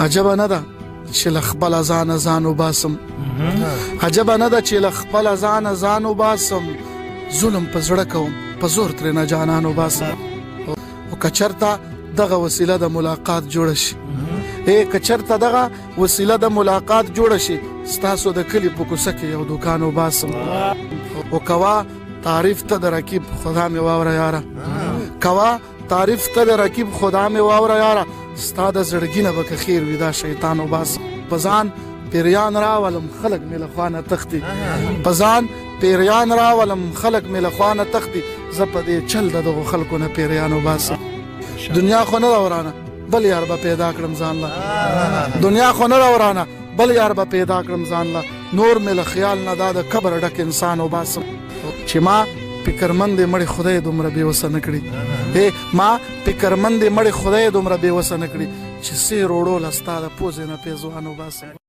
عجبه نه ده چې له خپله ځانه ځان وباسم، عجبه نه ده چې له خپله ځانه ځان وباسم، ظلم په زړه کوم په زور ترېنه جانان وباسم. او که چېرته دغه وسیله د ملاقات جوړه شي، که چېرته دغه وسیله د ملاقات جوړه شي، ستاسو د کلي په کوڅه کې یو دوکان وباسم. او کوا تعریف ته د رقیب خدا مې واوره یاره، کوا تعریف ته د رقیب خدا مې واوره یاره، ستا د زړګي نه به که خیر وي دا شیطان وباسم. په ځان پیریان راولم خلک مې له خوا نه تښتي، په ځان پیریان راولم خلک مې له خوا نه تښتي، زه په دې چل د دغو خلکو نه پیریان وباسم. دنیا خو نه ده ورانه بل یار به پیدا کړم ځان له، دنیا خو نه ده ورانه بل یار به پیدا کړم ځان له، نور مې له خیال نه دا د کبر ډک انسان وباسم. چې ما فکرمند مړې خدای دومره بېوسه نه کړي، ما فکرمند مړې خدای دومره بېوسه نه کړي چې سیر وړو له ستا د پوزې نه پیزوان وباسم.